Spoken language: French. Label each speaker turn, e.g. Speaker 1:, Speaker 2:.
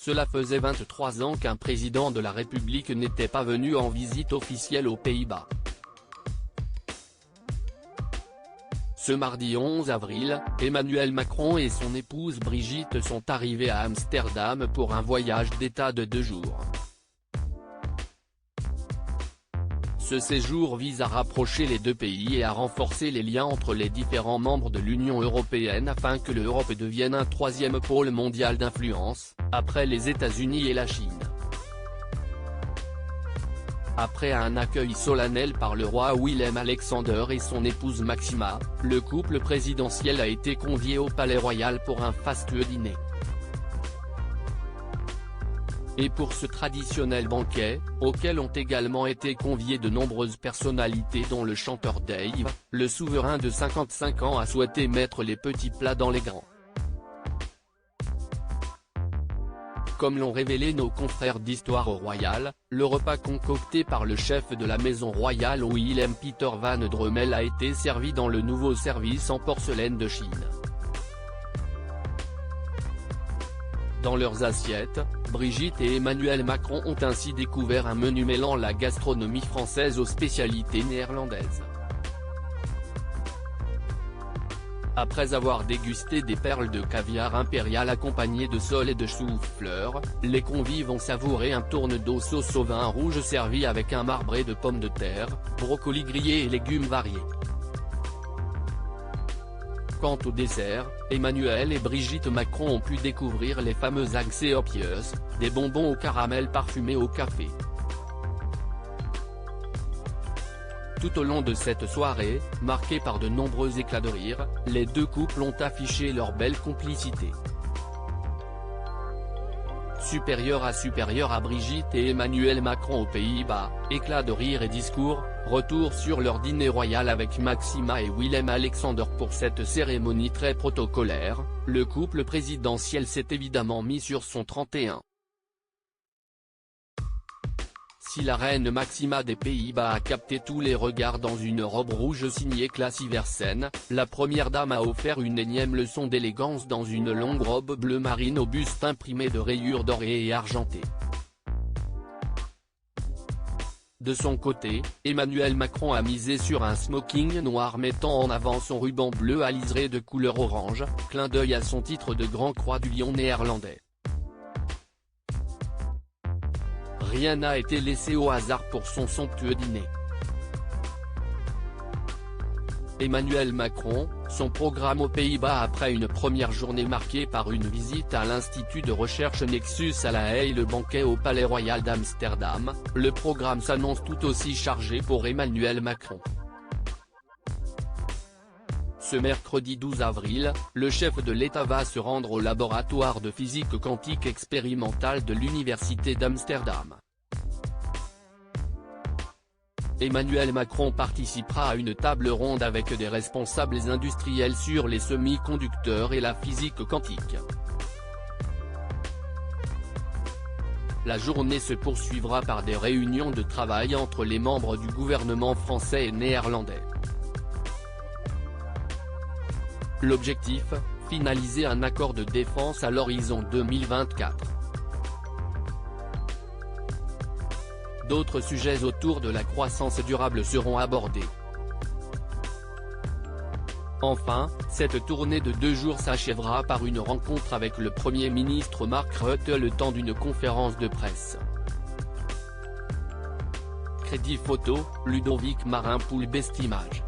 Speaker 1: cela faisait 23 ans qu'un président de la République n'était pas venu en visite officielle aux Pays-Bas. Ce mardi 11 avril, Emmanuel Macron et son épouse Brigitte sont arrivés à Amsterdam pour un voyage d'État de 2 jours. Ce séjour vise à rapprocher les deux pays et à renforcer les liens entre les différents membres de l'Union européenne afin que l'Europe devienne un troisième pôle mondial d'influence, après les États-Unis et la Chine. Après un accueil solennel par le roi Willem-Alexander et son épouse Maxima, le couple présidentiel a été convié au Palais Royal pour un fastueux dîner. Et pour ce traditionnel banquet, auquel ont également été conviées de nombreuses personnalités dont le chanteur Dave, le souverain de 55 ans a souhaité mettre les petits plats dans les grands. Comme l'ont révélé nos confrères d'Histoire Royale, le repas concocté par le chef de la maison royale Willem Peter van Dremel a été servi dans le nouveau service en porcelaine de Chine. Dans leurs assiettes, Brigitte et Emmanuel Macron ont ainsi découvert un menu mêlant la gastronomie française aux spécialités néerlandaises. Après avoir dégusté des perles de caviar impérial accompagnées de sol et de chou-fleur, les convives ont savouré un tourne d'eau sauce au vin rouge servi avec un marbré de pommes de terre, brocolis grillés et légumes variés. Quant au dessert, Emmanuel et Brigitte Macron ont pu découvrir les fameuses Axiopieus, des bonbons au caramel parfumés au café. Tout au long de cette soirée, marquée par de nombreux éclats de rire, les deux couples ont affiché leur belle complicité. Supérieur à Brigitte et Emmanuel Macron aux Pays-Bas, éclats de rire et discours, retour sur leur dîner royal avec Maxima et Willem-Alexander pour cette cérémonie très protocolaire, le couple présidentiel s'est évidemment mis sur son 31. Si la reine Maxima des Pays-Bas a capté tous les regards dans une robe rouge signée Classy Versen, la première dame a offert une énième leçon d'élégance dans une longue robe bleu marine au buste imprimé de rayures dorées et argentées. De son côté, Emmanuel Macron a misé sur un smoking noir mettant en avant son ruban bleu à liseré de couleur orange, clin d'œil à son titre de Grand Croix du Lion néerlandais. Rien n'a été laissé au hasard pour son somptueux dîner. Emmanuel Macron, son programme aux Pays-Bas après une première journée marquée par une visite à l'Institut de recherche Nexus à La Haye et le banquet au Palais Royal d'Amsterdam, le programme s'annonce tout aussi chargé pour Emmanuel Macron. Ce mercredi 12 avril, le chef de l'État va se rendre au laboratoire de physique quantique expérimentale de l'Université d'Amsterdam. Emmanuel Macron participera à une table ronde avec des responsables industriels sur les semi-conducteurs et la physique quantique. La journée se poursuivra par des réunions de travail entre les membres du gouvernement français et néerlandais. L'objectif, finaliser un accord de défense à l'horizon 2024. D'autres sujets autour de la croissance durable seront abordés. Enfin, cette tournée de 2 jours s'achèvera par une rencontre avec le Premier ministre Mark Rutte le temps d'une conférence de presse. Crédit photo, Ludovic Marin pour Best Image.